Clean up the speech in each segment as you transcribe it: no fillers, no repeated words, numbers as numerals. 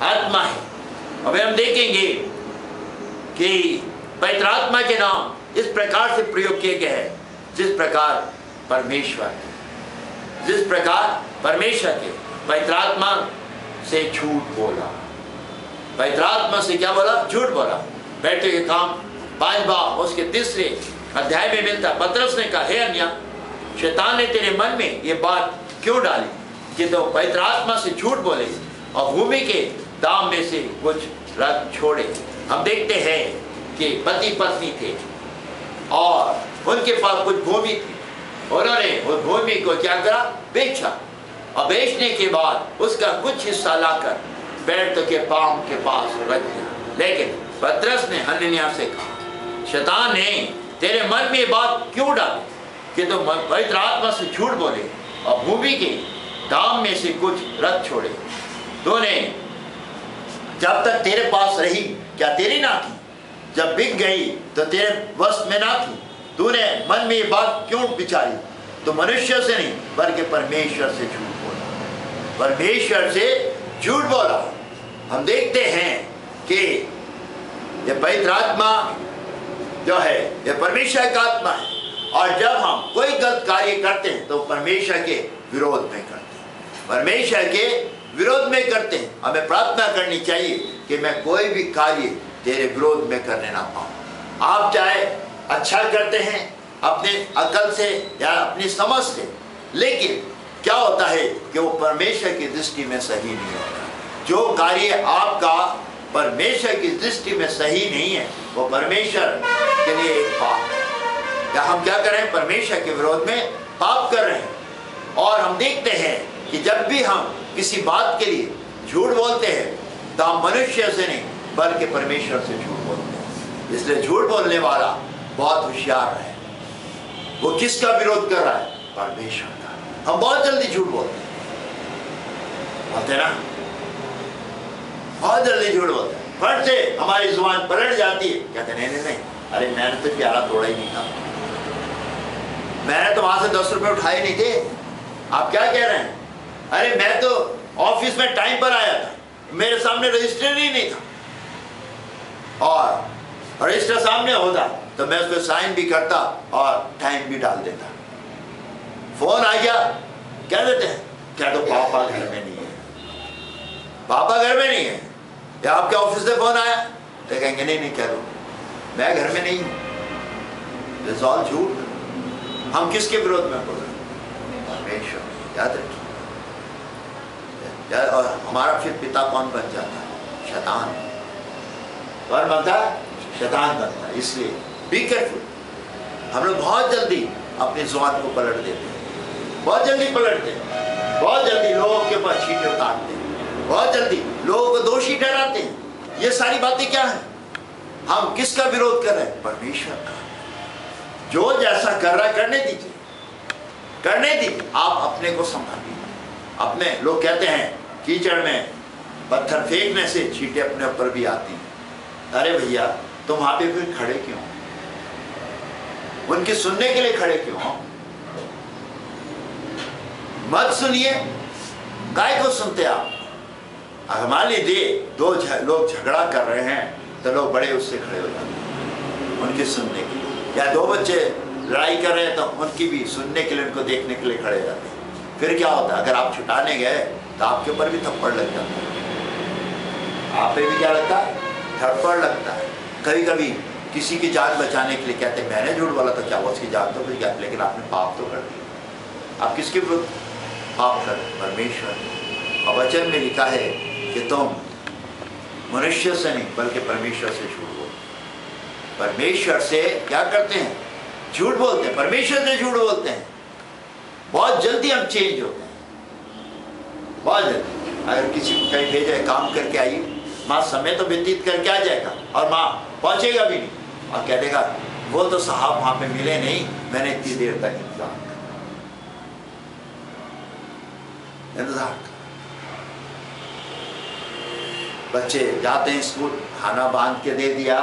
आत्मा है। अभी हम देखेंगे कि पवित्र आत्मा के नाम इस प्रकार से प्रयोग किए गए हैं जिस प्रकार परमेश्वर के पवित्र आत्मा से झूठ बोला। पवित्र आत्मा से क्या बोला? झूठ बोला। बैठे के काम 5 बार उसके 3 अध्याय में मिलता है। पतरस ने कहा, हे अन्या, शैतान ने तेरे मन में ये बात क्यों डाली कि तो पवित्र आत्मा से झूठ बोले और भूमि के दाम में से कुछ रख छोड़े। हम देखते हैं कि पति पत्नी थे और उनके पास कुछ भूमि थी। उन्होंने उस भूमि को क्या करा? बेचा। और बेचने के बाद उसका कुछ हिस्सा लाकर पेड़ के पाम के पास रख दिया। लेकिन पतरस ने हनन्याह से कहा, शैतान ने तेरे मन में ये बात क्यों डाली कि तुम पवित्र आत्मा से झूठ बोले और भूमि के दाम में से कुछ रख छोड़े। तूने जब तक तेरे पास रही क्या तेरी ना थी? जब बिक गई तो तेरे वश में ना थी। तूने मन में ये बात क्यों विचारी? तो मनुष्य से नहीं बल्कि परमेश्वर से झूठ बोला। परमेश्वर से झूठ बोला। हम देखते हैं कि ये पवित्र आत्मा जो है ये परमेश्वर का आत्मा है और जब हम कोई गलत कार्य करते हैं तो परमेश्वर के विरोध में करते हैं। परमेश्वर के विरोध में करते हैं। हमें प्रार्थना करनी चाहिए कि मैं कोई भी कार्य तेरे विरोध में करने ना पाऊं। आप चाहे अच्छा करते हैं अपने अकल से या अपनी समझ से, लेकिन क्या होता है कि वो परमेश्वर की दृष्टि में सही नहीं होता। जो कार्य आपका परमेश्वर की दृष्टि में सही नहीं है वो परमेश्वर के लिए एक पाप है। या हम क्या कर रहे हैं? परमेश्वर के विरोध में पाप कर रहे हैं। और हम देखते हैं कि जब भी हम किसी बात के लिए झूठ बोलते हैं तो हम मनुष्य से नहीं बल्कि परमेश्वर से झूठ बोलते हैं। इसलिए झूठ बोलने वाला बहुत होशियार है। वो किसका विरोध कर रहा है? परमेश्वर का। हम बहुत जल्दी झूठ बोलते हैं ना, बहुत जल्दी झूठ बोलते हैं। फट से हमारी जुबान पलट जाती है। कहते नहीं, अरे मैंने तो प्याला तोड़ा ही नहीं था, मैंने तो वहां से 10 रुपए उठाए नहीं थे। आप क्या कह रहे हैं? अरे मैं तो ऑफिस में टाइम पर आया था, मेरे सामने रजिस्टर ही नहीं था, और रजिस्टर सामने होता तो मैं उस पर साइन भी करता और टाइम भी डाल देता। फोन आ गया, क्या देते हैं? क्या तो पापा घर में नहीं है, पापा घर में नहीं है, या आपके ऑफिस से फोन आया तो कहेंगे नहीं क्या दो, मैं घर में नहीं हूं। रिजॉल्व झूठ। हम किसके विरोध में बोल रहे हैं? परमेश्वर। याद रखिए। और हमारा फिर पिता कौन बन जाता है? शैतान। कौन बनता है? शैतान बनता है। इसलिए बी केयरफुल। हम लोग बहुत जल्दी अपनी जुबान को पलट देते हैं, बहुत जल्दी पलटते हैं, बहुत जल्दी लोगों के ऊपर छींटे उतारते हैं, बहुत जल्दी लोगों को दोषी ठहराते हैं। ये सारी बातें क्या है? हम किसका विरोध कर रहे हैं? परमेश्वर का। जो जैसा कर रहा है करने दीजिए, करने दीजिए। आप अपने को संभालिए। अपने लोग कहते हैं कीचड़ में पत्थर फेंकने से छींटे अपने ऊपर भी आती हैं। अरे भैया, तुम वहां पे फिर खड़े क्यों? उनकी सुनने के लिए खड़े क्यों हो? मत सुनिए। काय को सुनते आप? अगर मान लीजिए 2 लोग झगड़ा कर रहे हैं तो लोग बड़े उससे खड़े हो जाते हैं उनकी सुनने के लिए। या 2 बच्चे लड़ाई कर रहे हैं तो उनकी भी सुनने के लिए, उनको देखने के लिए खड़े हो जाते हैं। फिर क्या होता है? अगर आप छुटाने गए तो आपके ऊपर भी थप्पड़ लग जाता है। आप पे भी क्या लगता है? थप्पड़ लगता है। कभी कभी किसी की जान बचाने के लिए कहते हैं मैंने झूठ बोला तो क्या हुआ, उसकी जान तो बच गई, लेकिन आपने पाप तो कर दिया। आप किसके विरुद्ध पाप कर? परमेश्वर। और वचन में लिखा है कि तुम मनुष्य से नहीं बल्कि परमेश्वर से झूठ बोलो। परमेश्वर से क्या करते हैं? झूठ बोलते हैं। परमेश्वर से झूठ बोलते हैं। बहुत जल्दी हम चेंज होते हैं, बहुत जल्दी। अगर किसी को कहीं भेजा है काम करके आइए, माँ समय तो व्यतीत करके आ जाएगा और माँ पहुंचेगा भी नहीं और कह देगा वो तो साहब वहां पे मिले नहीं, मैंने इतनी देर तक इंतजार बच्चे जाते हैं स्कूल, खाना बांध के दे दिया,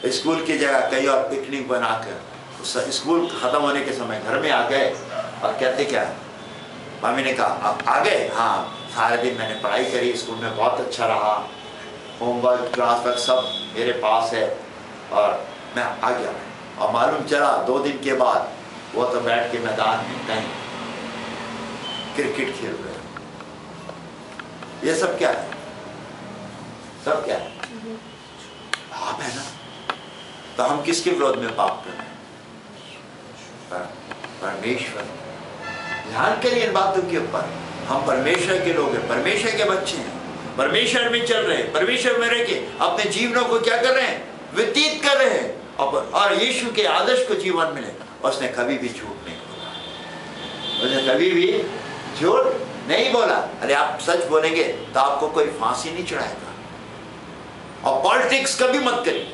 स्कूल की जगह कहीं और पिकनिक बनाकर स्कूल खत्म होने के समय घर में आ गए और कहते क्या? मम्मी ने कहा आप आ गए? हाँ, सारे दिन मैंने पढ़ाई करी, स्कूल में बहुत अच्छा रहा, होमवर्क क्लास वर्क सब मेरे पास है, और मैं आ गया। और मालूम चला 2 दिन के बाद वो तो बैठ के मैदान में कहीं क्रिकेट खेल रहे। ये सब क्या है? सब क्या है? पाप है ना। तो हम किसके विरोध में पाप कर रहे हैं? परमेश्वर। ध्यान करिए इन बातों के ऊपर। हम परमेश्वर के लोग हैं, परमेश्वर के बच्चे हैं, परमेश्वर में चल रहे हैं, परमेश्वर में रह के अपने जीवनों को क्या कर रहे हैं? व्यतीत कर रहे हैं, और यीशु के आदर्श को जीवन मिले। उसने कभी भी झूठ नहीं बोला, उसने कभी भी झूठ नहीं बोला। अरे आप सच बोलेंगे तो आपको कोई फांसी नहीं चढ़ाएगा। और पॉलिटिक्स कभी मत करिए।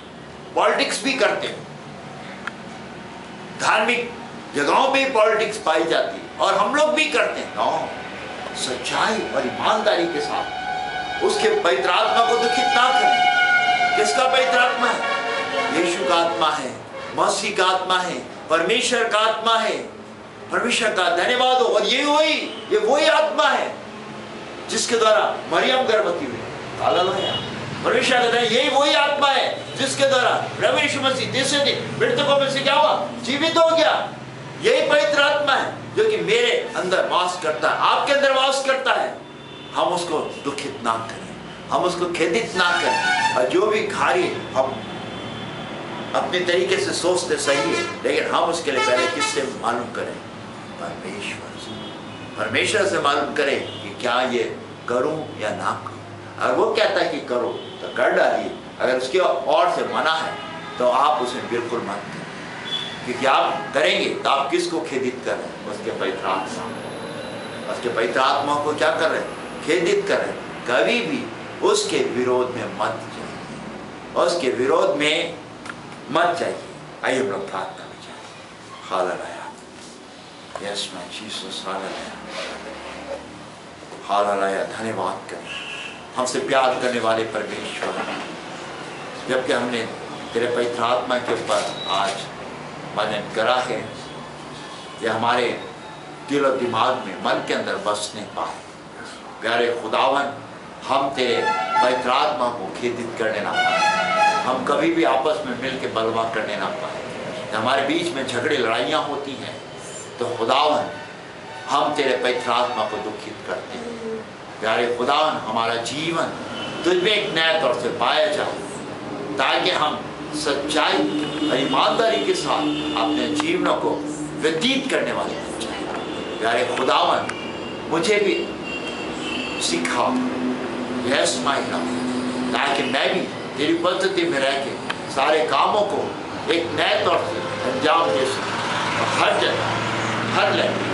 पॉलिटिक्स भी करते हैं, धार्मिक जगहों पे पॉलिटिक्स पाई जाती है, और हम लोग भी करते हैं। सच्चाई और ईमानदारी के साथ उसके पवित्र आत्मा को दुखित ना करें। किसका पवित्र आत्मा है? यीशु का आत्मा है, मसीह का आत्मा है, परमेश्वर का आत्मा है। परमेश्वर का धन्यवाद हो। और ये वही आत्मा है जिसके द्वारा मरियम गर्भवती हुई। हालेलुया। परमेश्वर का धन्यवाद। यही वही आत्मा है जिसके द्वारा प्रभु यीशु मसीह तीसरे दिन मृतकों में से क्या हुआ? जीवित हो गया। यही पवित्र आत्मा है जो कि मेरे अंदर वास करता है, आपके अंदर वास करता है। हम उसको दुखित ना करें, हम उसको खेदित ना करें। और जो भी कार्य हम अपने तरीके से सोचते सही है, लेकिन हम उसके लिए पहले किससे मालूम करें? परमेश्वर से। परमेश्वर से मालूम करें कि क्या ये करूं या ना करूं। अगर वो कहता है कि करो तो कर डालिए, अगर उसके और से मना है तो आप उसे बिल्कुल मत करें, क्योंकि आप करेंगे तो आप किसको खेदित कर रहे हैं? उसके पवित्र आत्मा। उसके पवित्र आत्मा को क्या कर रहे हैं? खेदित कर रहे हैं। कभी भी उसके विरोध में मत जाइए, उसके विरोध में मत जाइए। आइए हम लोग प्रार्थना में जाए। Hallelujah. Yes my Jesus. Hallelujah. Hallelujah. धन्यवाद करें हमसे प्यार करने वाले परमेश्वर, जबकि हमने तेरे पवित्र आत्मा के ऊपर आज मनन करा है, ये हमारे दिल और दिमाग में, मन के अंदर बसने पाए। प्यारे खुदावन, हम तेरे पवित्र आत्मा को खेदित करने ना पाए, हम कभी भी आपस में मिल के बलवा करने ना पाए। हमारे बीच में झगड़े लड़ाइयाँ होती हैं तो खुदावन हम तेरे पवित्र आत्मा को दुखित करते हैं। प्यारे खुदावन, हमारा जीवन तुझ में एक नए तौर से पाया जाए, ताकि हम सच्चाई और ईमानदारी के साथ अपने जीवनों को व्यतीत करने वाले बन जाए। प्यारे खुदावन, मुझे भी सिखाओ, यस माय लॉर्ड, ताकि मैं भी तेरी पद्धति में रह के सारे कामों को एक नए तौर से अंजाम दे सकूं। हर जगह, हर लहर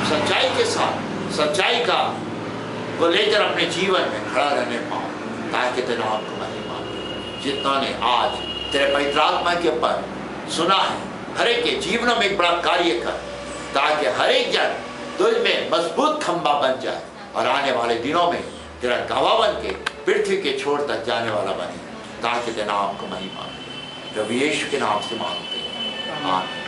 सच्चाई के साथ, सच्चाई का को लेकर अपने जीवन में खड़ा रहने पाऊँ, ताकि तेरे नाम को महिमा मिले। जितना ने आज तेरे पवित्र आत्मा के ऊपर सुना है, हर एक के जीवनों में एक बड़ा कार्य कर, ताकि हर एक जन तुझ में मजबूत खंभा बन जाए और आने वाले दिनों में तेरा गवाह बन के पृथ्वी के छोर तक जाने वाला बने, ताकि तेरे नाम को महिमा मिले। प्रभु यीशु के नाम से मांगते हैं, आमीन।